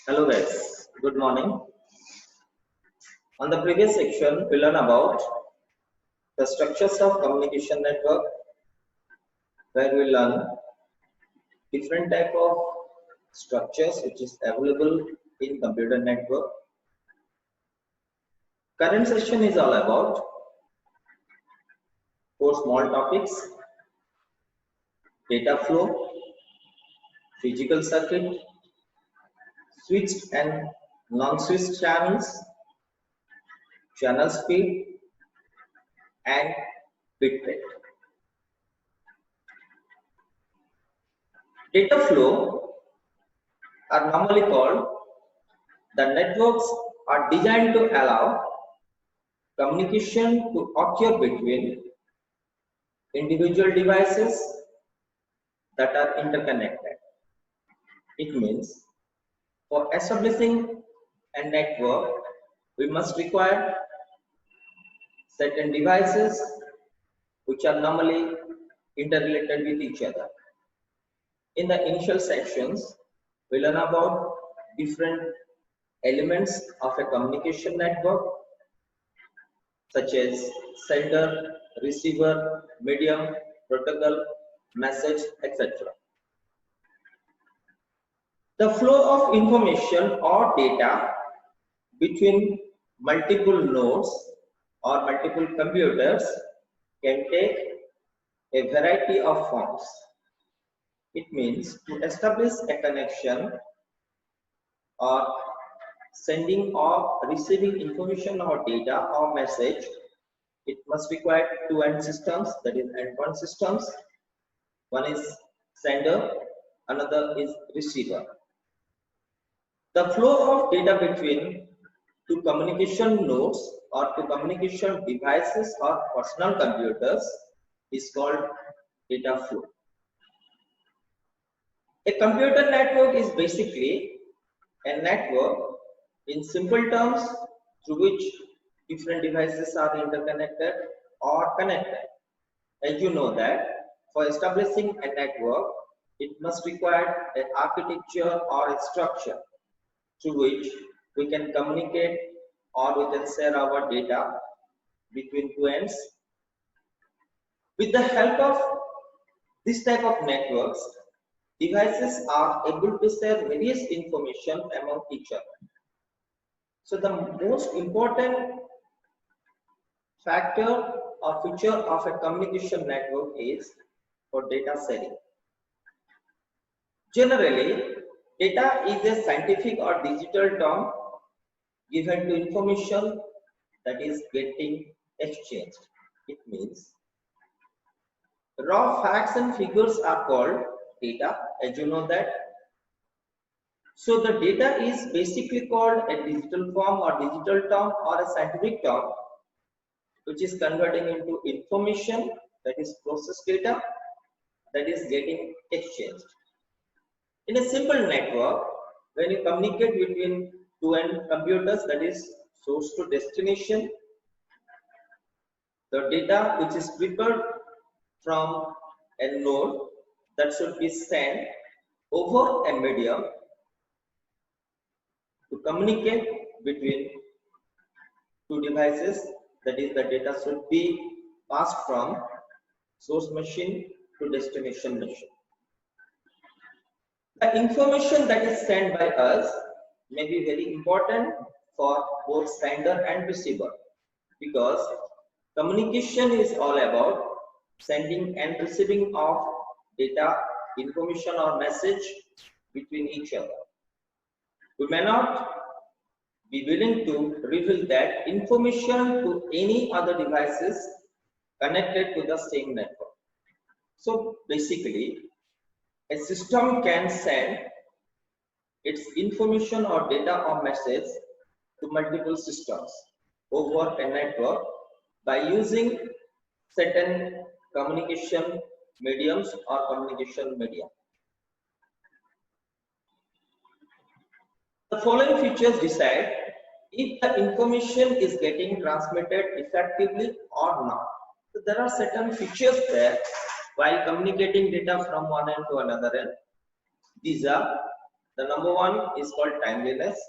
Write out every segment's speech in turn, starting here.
Hello guys, good morning. On the previous section, we learn about the structures of communication network, where we learn different type of structures which is available in computer network. Current session is all about four small topics: data flow, physical circuit, switched and non-switched channels, channel speed, and bit rate. Data flow are normally called the networks are designed to allow communication to occur between individual devices that are interconnected. It means for establishing a network, we must require certain devices which are normally interrelated with each other. In the initial sections, we learn about different elements of a communication network, such as sender, receiver, medium, protocol, message, etc. The flow of information or data between multiple nodes or multiple computers can take a variety of forms. It means to establish a connection or sending or receiving information or data or message, it must require two end systems, that is endpoint systems. One is sender, another is receiver. The flow of data between two communication nodes or two communication devices or personal computers is called data flow. A computer network is basically a network in simple terms through which different devices are interconnected or connected. As you know that for establishing a network, it must require an architecture or a structure through which we can communicate or we can share our data between two ends. With the help of this type of networks, devices are able to share various information among each other. So the most important factor or feature of a communication network is for data sharing. Generally, data is a scientific or digital term given to information that is getting exchanged. It means raw facts and figures are called data, as you know that. So the data is basically called a digital form or digital term or a scientific term, which is converting into information, that is processed data, that is getting exchanged. In a simple network, when you communicate between two end computers, that is source to destination, the data which is prepared from a node that should be sent over a medium to communicate between two devices, that is the data should be passed from source machine to destination machine. The information that is sent by us may be very important for both sender and receiver, because communication is all about sending and receiving of data, information or message between each other. We may not be willing to reveal that information to any other devices connected to the same network. So basically, a system can send its information or data or message to multiple systems over a network by using certain communication mediums or communication media. The following features decide if the information is getting transmitted effectively or not. So there are certain features there while communicating data from one end to another end. These are The number one is called timeliness.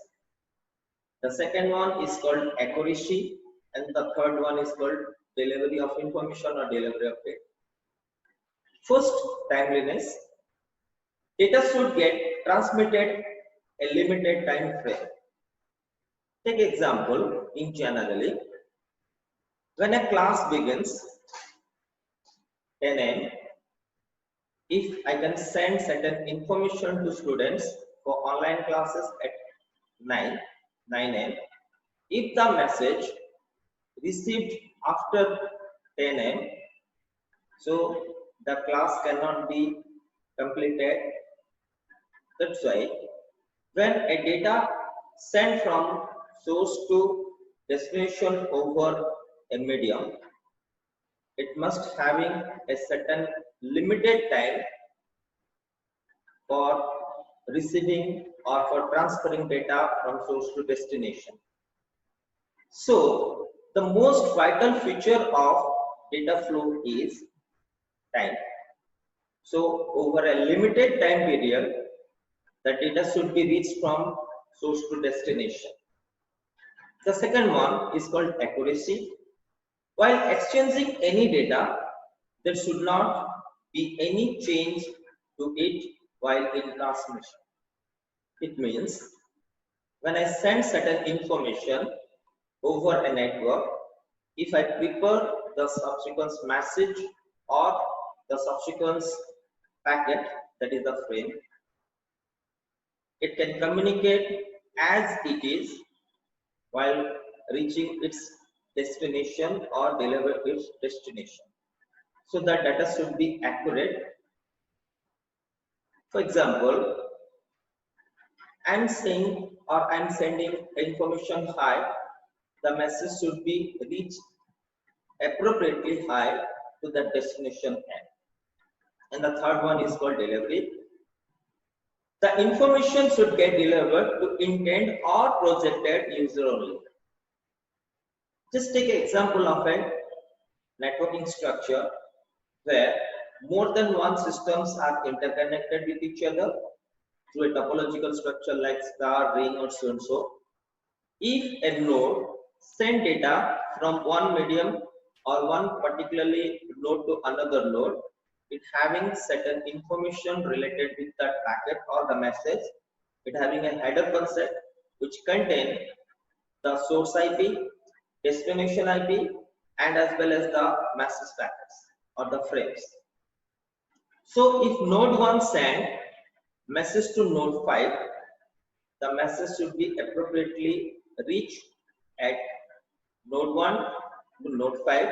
The second one is called accuracy, and the third one is called delivery of information or delivery of data. First, timeliness. Data should get transmitted a limited time frame. Take example in generally. When a class begins 10 a.m., if I can send certain information to students for online classes at 9 a.m., if the message received after 10 a.m., so the class cannot be completed. That's why when a data sent from source to destination over a medium, it must having a certain limited time for receiving or for transferring data from source to destination. So the most vital feature of data flow is time. So over a limited time period, the data should be reached from source to destination. The second one is called accuracy. While exchanging any data, there should not be any change to it while in transmission. It means when I send certain information over a network, if I prepare the subsequent message or the subsequent packet, that is the frame, it can communicate as it is while reaching its destination or deliver its destination. So the data should be accurate. For example, I'm saying or I'm sending information high, the message should be reached appropriately high to the destination end. And the third one is called delivery. The information should get delivered to intent or projected user only. Just take an example of a networking structure where more than one systems are interconnected with each other through a topological structure like star, ring, or so and so. If a node send data from one medium or one particularly node to another node, it having certain information related with that packet or the message, it having a header concept which contain the source IP, destination IP, and as well as the message packets or the frames. So if node 1 send message to node 5, the message should be appropriately reached at node 1 to node 5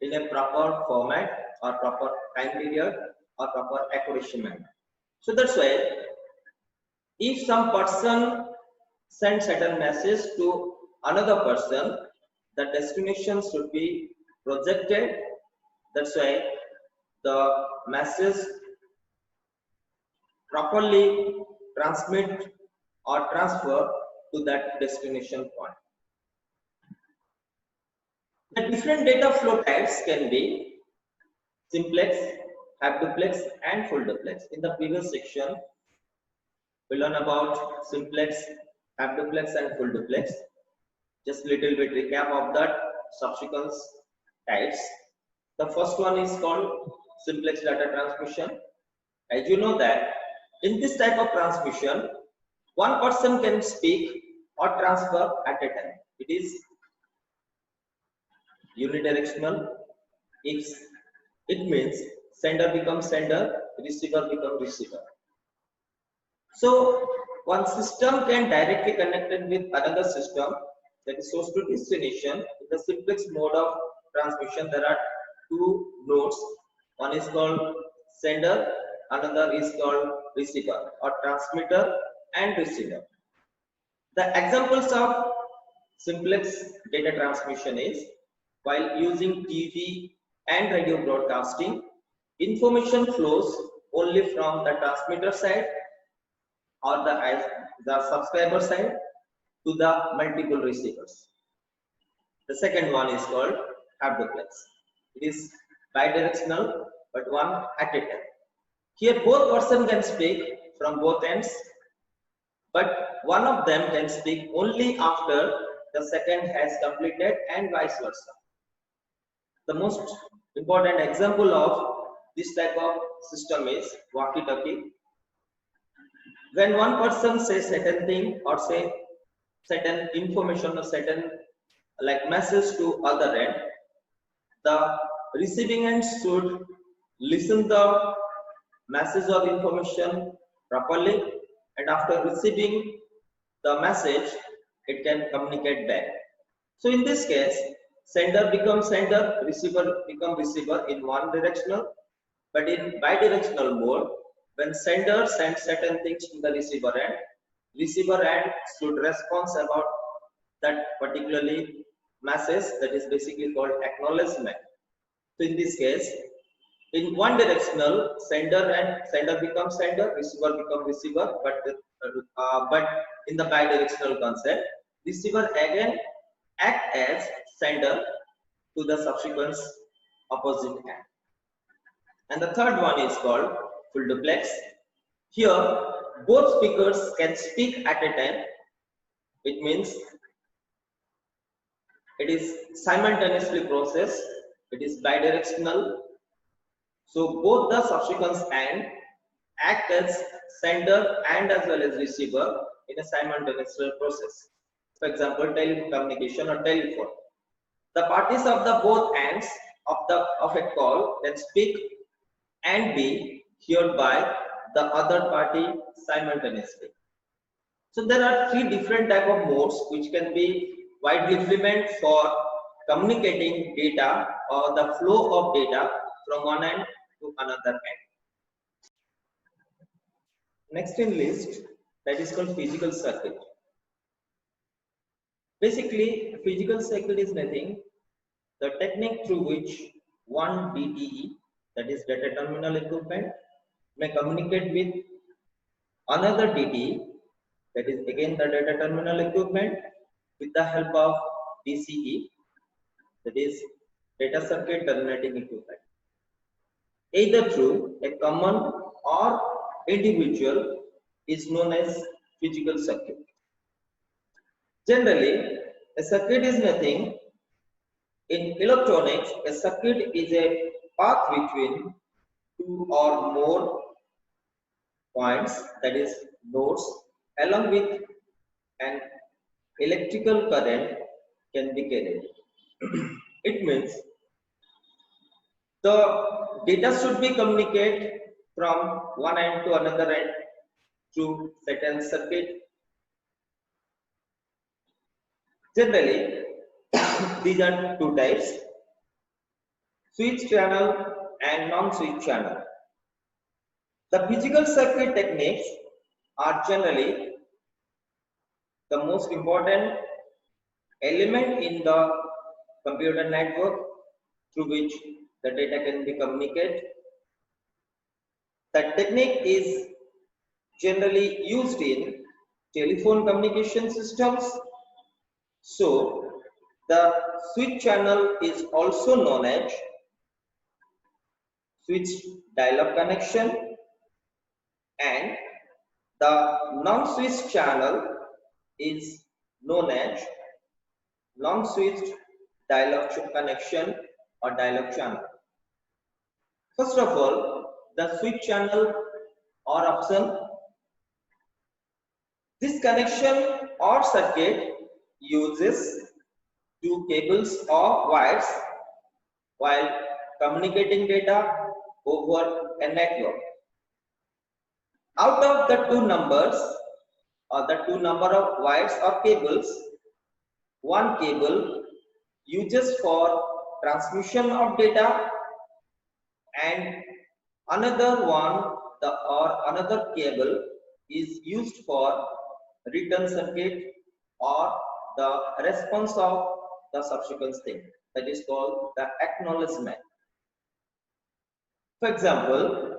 in a proper format or proper time period or proper accuracy manner. So that's why if some person sends certain message to another person, the destination should be projected. That's why the message properly transmit or transfer to that destination point. The different data flow types can be simplex, half duplex, and full duplex. In the previous section, we learn about simplex, half duplex, and full duplex. Just little bit recap of that subsequent types. The first one is called simplex data transmission. As you know that in this type of transmission, one person can speak or transfer at a time. It is unidirectional. It means sender becomes sender, receiver becomes receiver. So one system can directly connect it with another system, that is source to destination. In the simplex mode of transmission, there are two nodes. One is called sender, another is called receiver or transmitter and receiver. The examples of simplex data transmission is while using TV and radio broadcasting, information flows only from the transmitter side or the subscriber side to the multiple receivers. The second one is called half duplex. It is bidirectional but one at a time. Here both person can speak from both ends but one of them can speak only after the second has completed and vice versa. The most important example of this type of system is walkie-talkie. When one person says certain thing or say certain information or certain like message to other end, the receiving end should listen the message or information properly, and after receiving the message it can communicate back. So in this case, sender becomes sender, receiver become receiver in one directional, but in bidirectional mode, when sender sends certain things to the receiver end should respond about that particularly message, that is basically called acknowledgement. So in this case, in one directional, sender becomes sender, receiver become receiver, but in the bidirectional concept, receiver again act as sender to the subsequent opposite end. And the third one is called full duplex. Here, both speakers can speak at a time. It means it is simultaneously processed. It is bidirectional. So both the subsequent end act as sender and as well as receiver in a simultaneous process. For example, telecommunication or telephone. The parties of the both ends of a call can speak and be heard by the other party simultaneously. So there are three different type of modes which can be widely implemented for communicating data or the flow of data from one end to another end. Next in list, that is called physical circuit. Basically, physical circuit is nothing, the technique through which one DTE, that is data terminal equipment, may communicate with another DTE, that is again the data terminal equipment, with the help of DCE, that is data circuit terminating equipment, either through a common or individual, is known as physical circuit. Generally, a circuit is nothing. In electronics, a circuit is a path between two or more points, that is nodes, along with an electrical current can be carried. It means the data should be communicated from one end to another end through certain circuit. Generally, these are two types: switch channel and non-switch channel. The physical circuit techniques are generally the most important element in the computer network through which the data can be communicated. The technique is generally used in telephone communication systems. So, the switch channel is also known as switch dial-up connection, and the non-switch channel is known as non-switched dial-up connection or dial-up channel. First of all, the switch channel or option. This connection or circuit uses two cables or wires while communicating data over a network. Out of the two numbers or the two number of wires or cables, one cable uses for transmission of data and another one another cable is used for return circuit or the response of the subsequent thing, that is called the acknowledgement. For example,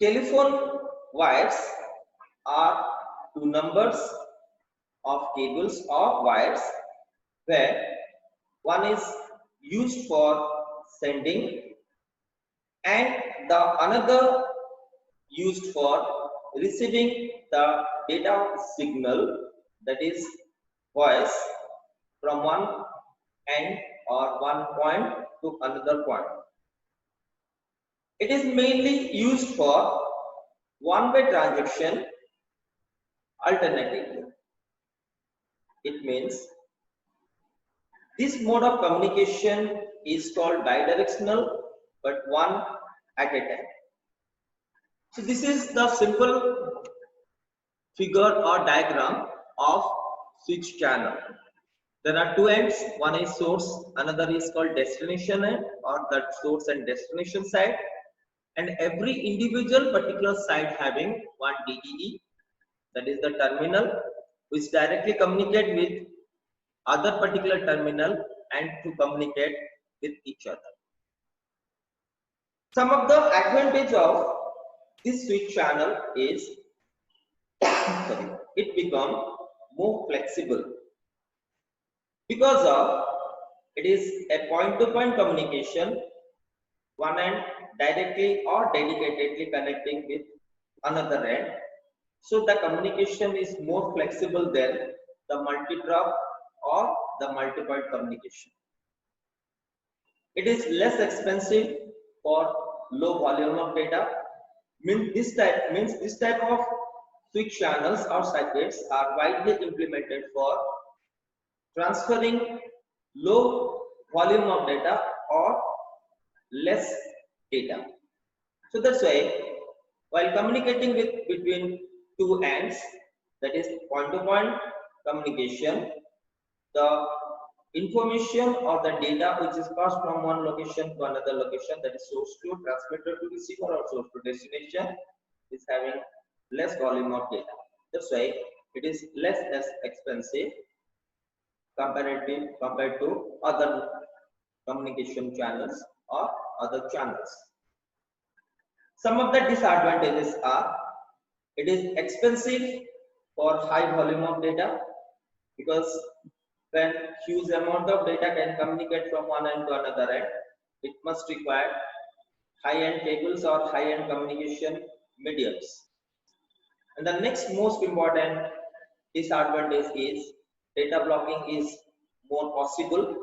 telephone wires are two numbers of cables or wires where one is used for sending and the another used for receiving the data signal, that is voice, from one end or one point to another point. It is mainly used for one-way transaction. Alternatively, it means this mode of communication is called bidirectional, but one at a time. So this is the simple figure or diagram of switch channel. There are two ends, one is source, another is called destination end, or the source and destination side, and every individual particular side having one DTE, that is the terminal, which directly communicate with other particular terminal and to communicate with each other. Some of the advantage of this switch channel is it become more flexible because of it is a point-to-point communication, one end directly or dedicatedly connecting with another end. So the communication is more flexible than the multi-drop or the multi-point communication. It is less expensive for low volume of data. This type of switch channels or circuits are widely implemented for transferring low volume of data or less data. So that's why while communicating with between two ends, that is point-to-point communication, the information or the data which is passed from one location to another location, that is source to transmitter to receiver or source to destination, is having less volume of data. That's why it is less expensive compared to other communication channels or other channels. Some of the disadvantages are it is expensive for high volume of data, because when huge amount of data can communicate from one end to another end, it must require high-end cables or high-end communication mediums. And the next most important disadvantage is data blocking is more possible.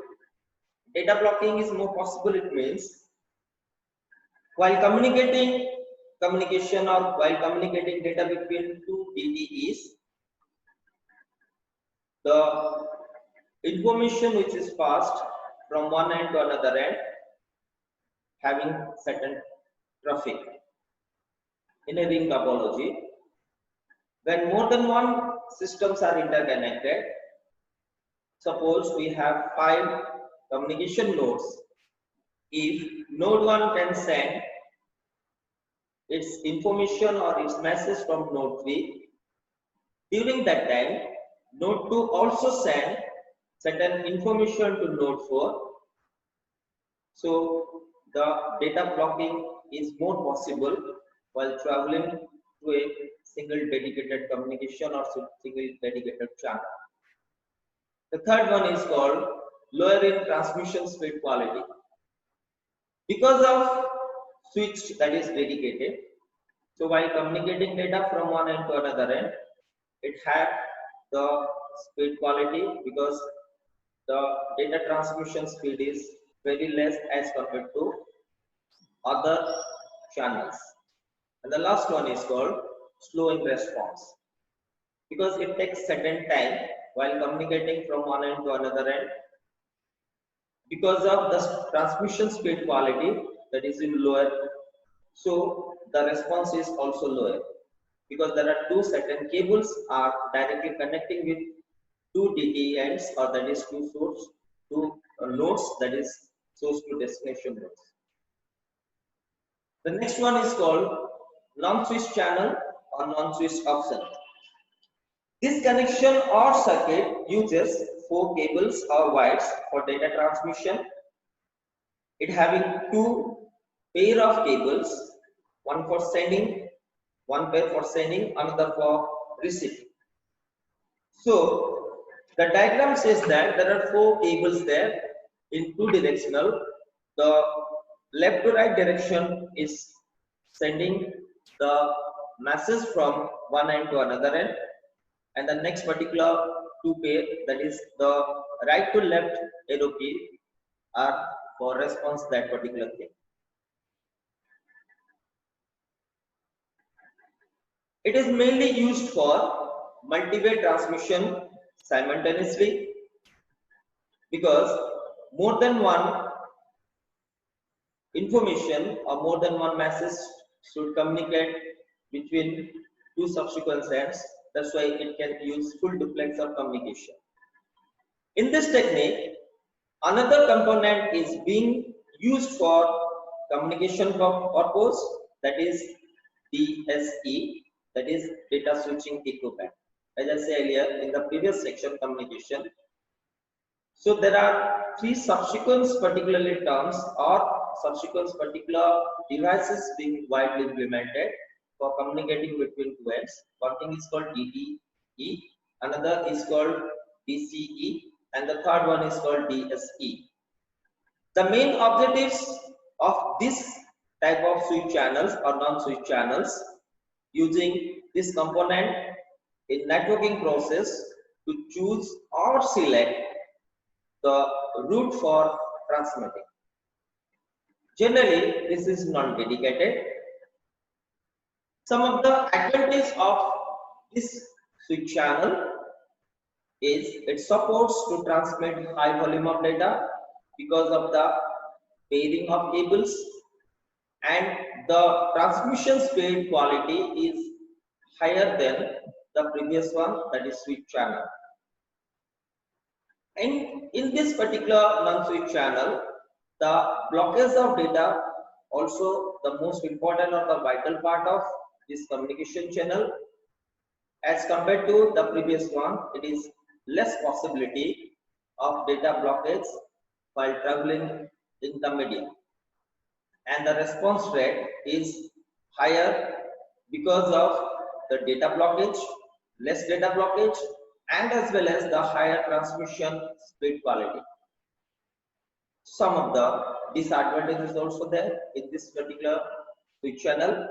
Data blocking is more possible, it means while communication or while communicating data between two DTEs, the information which is passed from one end to another end having certain traffic. In a ring topology, when more than one systems are interconnected, suppose we have 5 communication nodes. If node 1 can send its information or its message from node 3, during that time node 2 also send certain information to node 4. So the data blocking is more possible while traveling to a single dedicated communication or single dedicated channel. The third one is called lowering transmission speed quality. Because of switch that is dedicated, so while communicating data from one end to another end, it had the speed quality because the data transmission speed is very less as compared to other channels. And the last one is called slow in response, because it takes certain time while communicating from one end to another end. Because of the transmission speed quality that is in lower, so the response is also lower, because there are two certain cables are directly connecting with two DTE ends, or that is two nodes, that is source to destination nodes. The next one is called non-switch channel or non-switch option. This connection or circuit uses 4 cables or wires for data transmission. It having 2 pair of cables, one for sending, one pair for sending, another for receiving. So the diagram says that there are 4 cables there in 2 directional. The left to right direction is sending the message from one end to another end, and the next particular two pair, that is the right to left arrow key, are for response that particular thing. It is mainly used for multi-way transmission simultaneously, because more than one information or more than one message should communicate between two subsequent sets. That's why it can use full duplex of communication. In this technique, another component is being used for communication purpose, that is DSE, that is data switching equipment. As I said earlier in the previous section, communication. So there are three subsequent particularly terms or subsequent particular devices being widely implemented for communicating between two ends. One thing is called DDE, another is called DCE, and the third one is called DSE. The main objectives of this type of switch channels or non-switch channels using this component in networking process to choose or select the route for transmitting. Generally, this is non-dedicated. Some of the advantages of this switch channel is it supports to transmit high volume of data because of the pairing of cables, and the transmission speed quality is higher than the previous one, that is switch channel. And in this particular non-switch channel, the blockage of data also the most important or the vital part of this communication channel. As compared to the previous one, it is less possibility of data blockage while traveling in the medium, and the response rate is higher because of the data blockage, less data blockage, and as well as the higher transmission speed quality. Some of the disadvantages also there in this particular switch channel.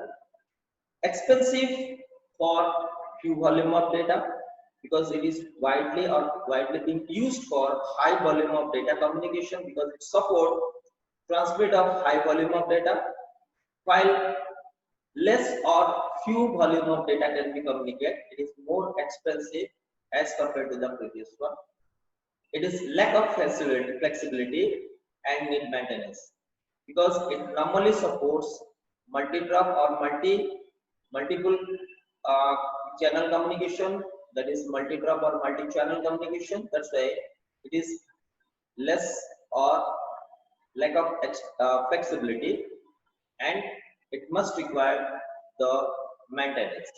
Expensive for few volume of data, because it is widely being used for high volume of data communication, because it supports transmit of high volume of data, while less or few volume of data can be communicated. It is more expensive as compared to the previous one. It is lack of flexibility and need maintenance, because it normally supports multi-drop or multiple channel communication, that is multi-drop or multi-channel communication. That's why it is less or lack of flexibility, and it must require the maintenance.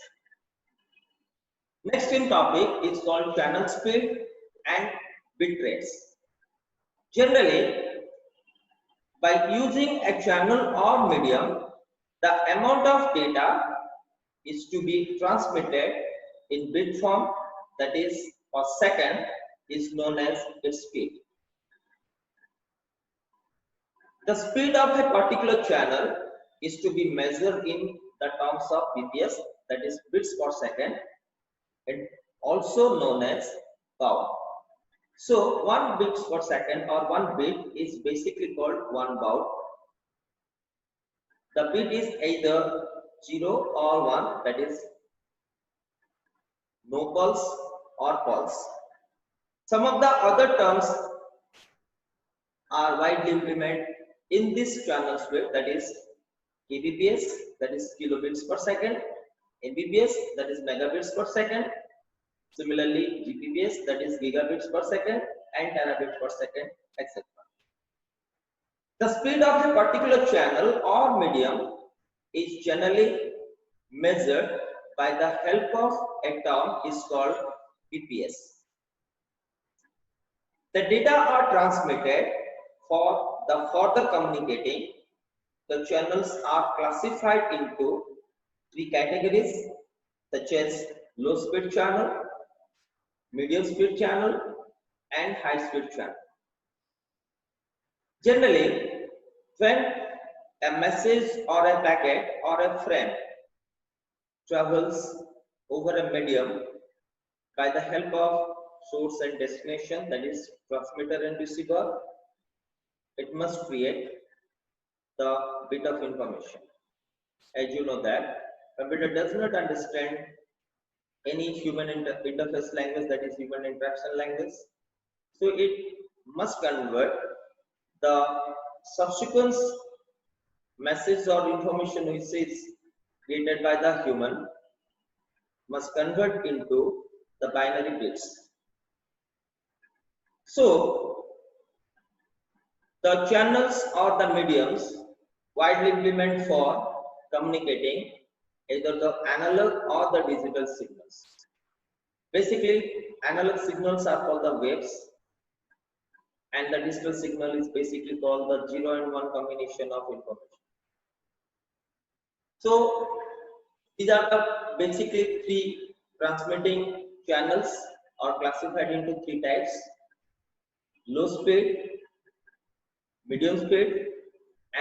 Next in topic is called channel speed and bit rates. Generally, by using a channel or medium, the amount of data is to be transmitted in bit form, that is per second, is known as its speed. The speed of a particular channel is to be measured in the terms of bps, that is bits per second, and also known as baud. So 1 bits per second or 1 bit is basically called 1 baud. The bit is either 0 or 1, that is no pulse or pulse. Some of the other terms are widely implemented in this channel speed, that is kbps, that is kilobits per second, mbps, that is megabits per second, similarly gbps, that is gigabits per second, and terabits per second, etc. The speed of a particular channel or medium is generally measured by the help of a term is called bps. The data are transmitted for the further communicating. The channels are classified into 3 categories, such as low speed channel, medium speed channel, and high speed channel. Generally, when a message or a packet or a frame travels over a medium by the help of source and destination, that is transmitter and receiver, it must create the bit of information. As you know that computer does not understand any human interface language, that is human interaction language. So it must convert the subsequent message or information which is created by the human, must convert into the binary bits. So the channels or the mediums widely implemented for communicating either the analog or the digital signals. Basically, analog signals are called the waves, and the digital signal is basically called the 0 and 1 combination of information. So these are the basically three transmitting channels are classified into three types: low speed, medium speed,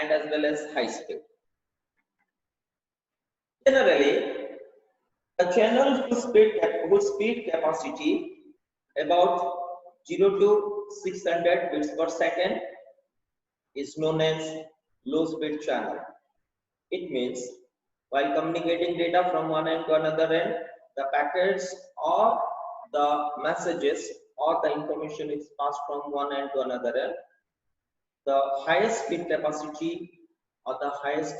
and as well as high speed. Generally, a channel whose speed capacity about 0 to 600 bits per second is known as low speed channel. It means while communicating data from one end to another end, the packets or the messages or the information is passed from one end to another end. The highest speed capacity or the highest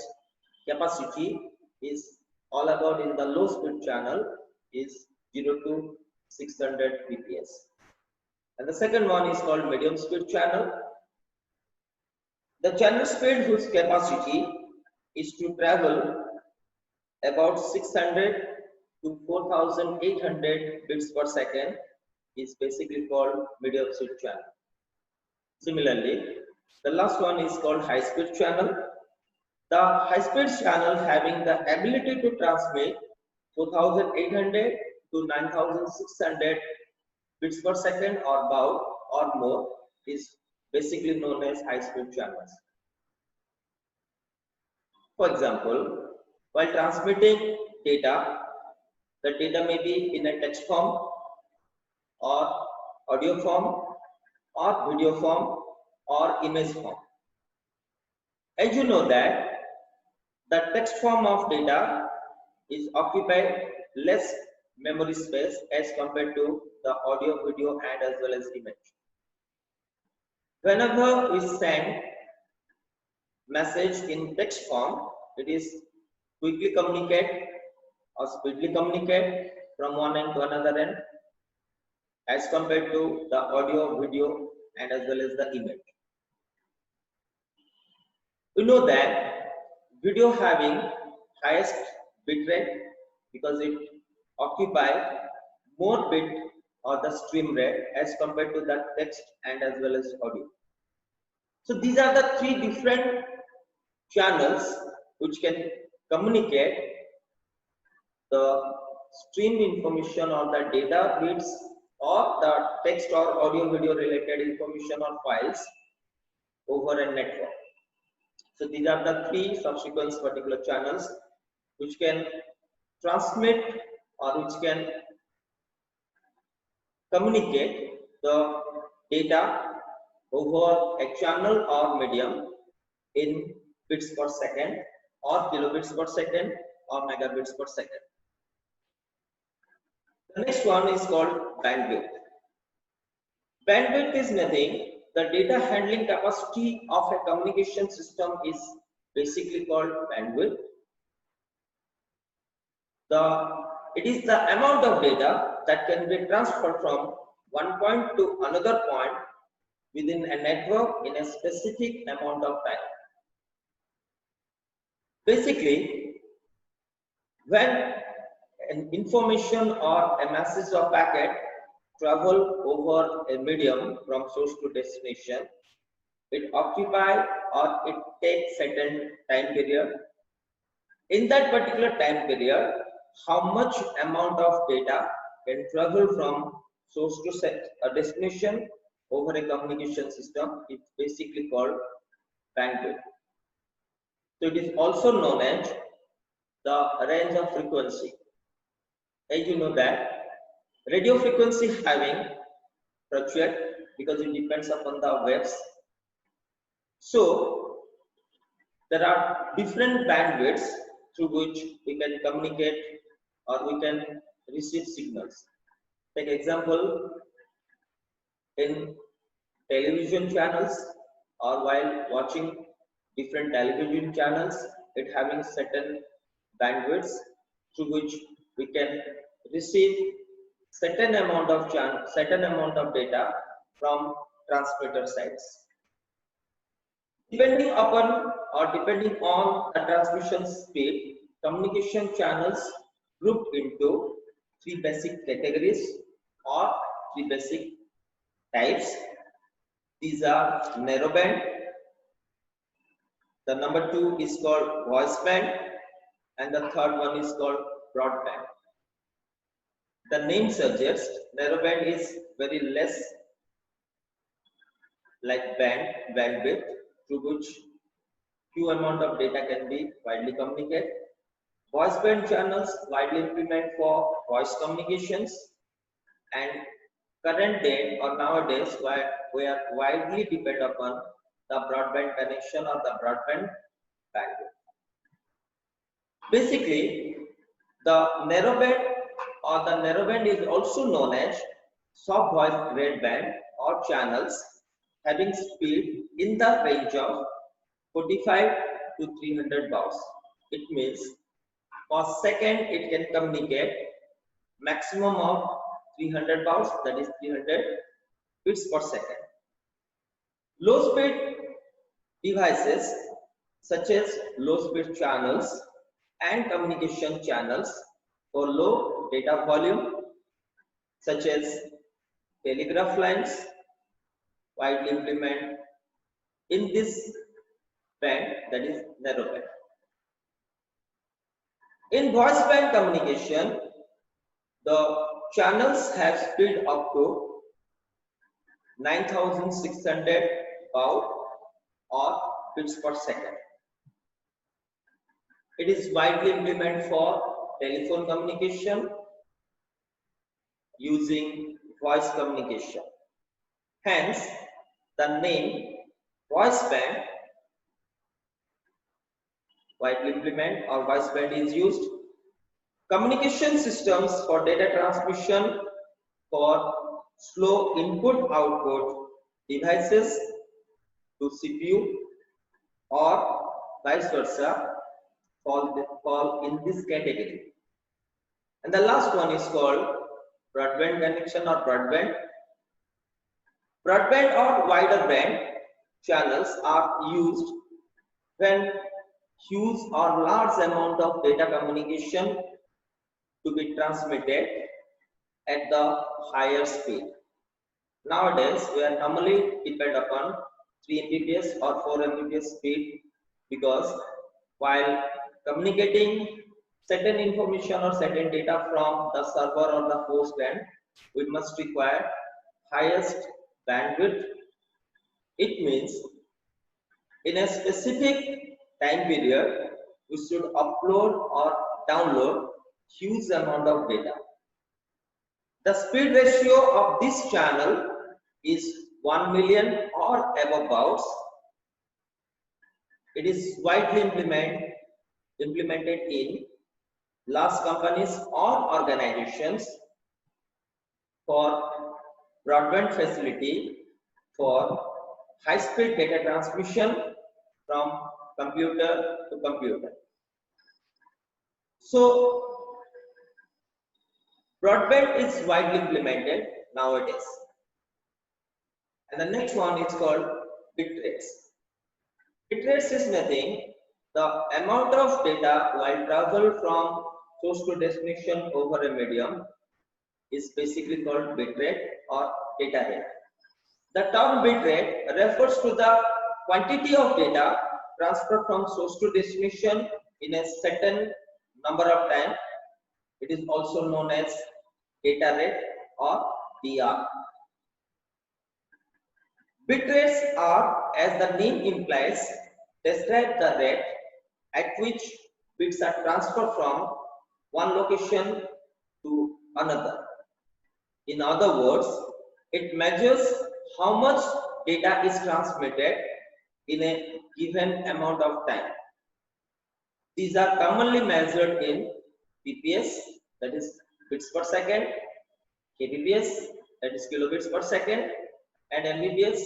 capacity is all about in the low speed channel is 0 to 600 bps. And the second one is called medium speed channel. The channel speed whose capacity is to travel about 600 to 4800 bits per second is basically called medium speed channel. Similarly, the last one is called high speed channel. The high speed channel having the ability to transmit 4800 to 9600 bits per second or about or more is basically known as high speed channels. For example, while transmitting data, the data may be in a text form or audio form or video form or image form. As you know that the text form of data is occupied less memory space as compared to the audio, video and as well as image. Whenever we send message in text form, it is quickly communicate or speedily communicate from one end to another end as compared to the audio, video and as well as the image. We know that video having highest bit rate because it occupies more bit or the stream rate as compared to the text and as well as audio. So these are the three different channels which can communicate the stream information or the data bits or the text or audio video related information or files over a network. So these are the three subsequent particular channels which can transmit or which can communicate the data over a channel or medium in bits per second or kilobits per second or megabits per second. The next one is called bandwidth. Bandwidth is nothing. The data handling capacity of a communication system is basically called bandwidth. It is the amount of data that can be transferred from one point to another point within a network in a specific amount of time. Basically, when an information or a message or packet travel over a medium from source to destination, it occupies or it takes certain time period. In that particular time period, how much amount of data can travel from source to a destination over a communication system is basically called bandwidth. So it is also known as the range of frequency. as you know that radio frequency having fluctuate because it depends upon the waves. So there are different bandwidths through which we can communicate or we can receive signals. Take example, in television channels or while watching different television channels, it having certain bandwidths through which we can receive certain amount of data from transmitter sites. Depending upon or depending on the transmission speed, communication channels grouped into three basic categories or three basic types. These are narrowband, the number 2 is called voice band, and the third one is called broadband. The name suggests narrowband is very less like bandwidth through which few amount of data can be widely communicated. Voice band channels widely implemented for voice communications, and current day or nowadays we are widely depend upon the broadband connection or the broadband bandwidth. Basically, the narrowband is also known as soft voice band or channels having speed in the range of 45 to 300 baud. It means per second it can communicate maximum of 300 baud, that is 300 bits per second. Low speed devices such as low speed channels and communication channels for low data volume such as telegraph lines widely implemented in this band, that is narrowband. In voice band communication, the channels have speed up to 9600 baud or bits per second. It is widely implemented for telephone communication using voice communication. Hence, the name voice band widely implemented or voice band is used. Communication systems for data transmission for slow input-output devices to CPU or vice versa fall in this category. And the last one is called broadband connection or broadband. Broadband or wider band channels are used when huge or large amount of data communication to be transmitted at the higher speed. Nowadays, we are normally depend upon 3 Mbps or 4 Mbps speed because while communicating certain information or certain data from the server or the host end, we must require highest bandwidth. It means in a specific time period, we should upload or download huge amount of data. The speed ratio of this channel is 1 million or above bauds. It is widely implemented in large companies or organizations for broadband facility for high-speed data transmission from computer to computer. So, broadband is widely implemented nowadays. And the next one is called bit rates. Bit rates is nothing, the amount of data while travel from source to destination over a medium is basically called bit rate or data rate. The term bit rate refers to the quantity of data transferred from source to destination in a certain number of time. It is also known as data rate or DR. Bit rates are, as the name implies, describe the rate at which bits are transferred from one location to another. In other words, it measures how much data is transmitted in a given amount of time. These are commonly measured in bps, that is bits per second, kbps, that is kilobits per second, and mbps,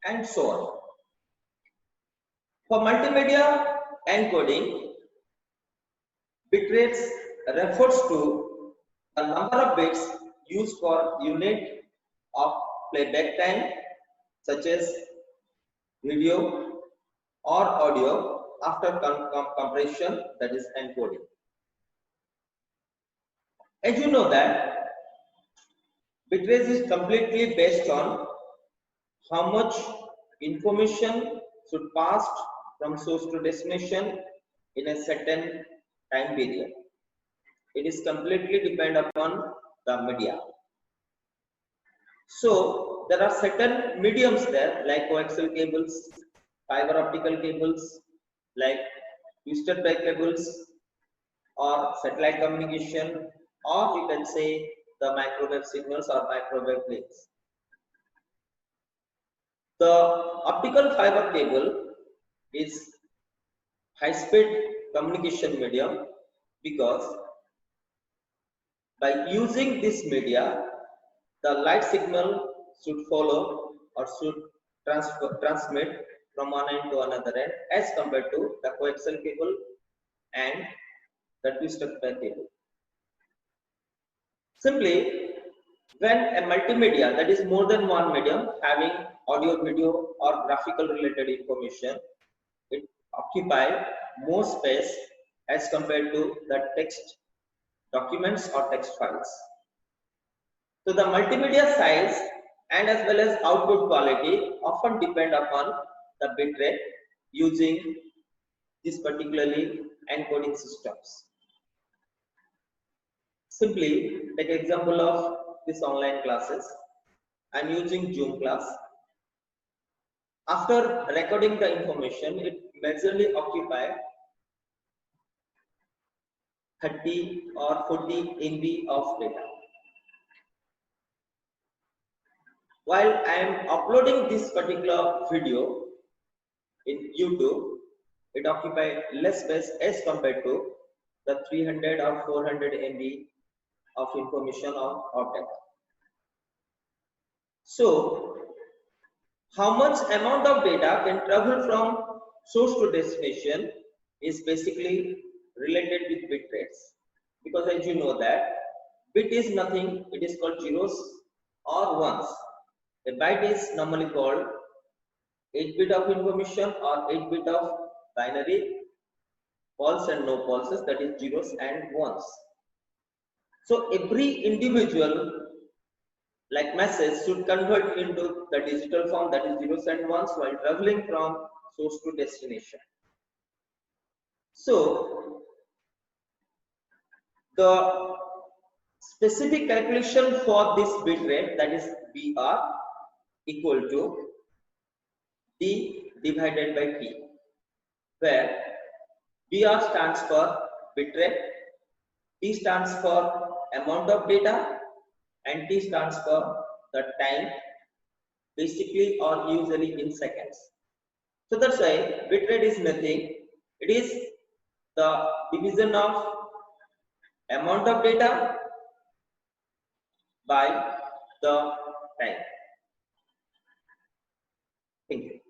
and so on. For multimedia encoding, bitrates refers to the number of bits used for unit of playback time, such as video or audio, after compression, that is encoding. As you know that bitrate is completely based on how much information should pass from source to destination in a certain time period. It is completely depend upon the media. So there are certain mediums there, like coaxial cables, fiber optical cables, like twisted pair cables, or satellite communication, or you can say the microwave signals or microwave links. The optical fiber cable is high-speed communication medium because by using this media, the light signal should follow or should transmit from one end to another end as compared to the coaxial cable and the twisted pair cable. Simply, when a multimedia, that is more than one medium having audio, video, or graphical related information, it occupies more space as compared to the text documents or text files. So the multimedia size and as well as output quality often depend upon the bitrate using these particularly encoding systems. Simply take example of this online classes. I'm using Zoom class. After recording the information, it majorly occupies 30 or 40 MB of data. While I am uploading this particular video in YouTube, it occupies less space as compared to the 300 or 400 MB of information or data. So, how much amount of data can travel from source to destination is basically related with bit rates, because as you know that bit is nothing, it is called zeros or ones. A byte is normally called 8-bit of information or 8-bit of binary pulse and no pulses, that is zeros and ones. So every individual like message should convert into the digital form, that is zeros and ones, while traveling from source to destination. So the specific calculation for this bit rate, that is BR, equal to D divided by T, where BR stands for bit rate, T stands for amount of data, and T stands for the time, basically or usually in seconds. So that's why bit rate is nothing, it is the division of amount of data by the time. Thank you.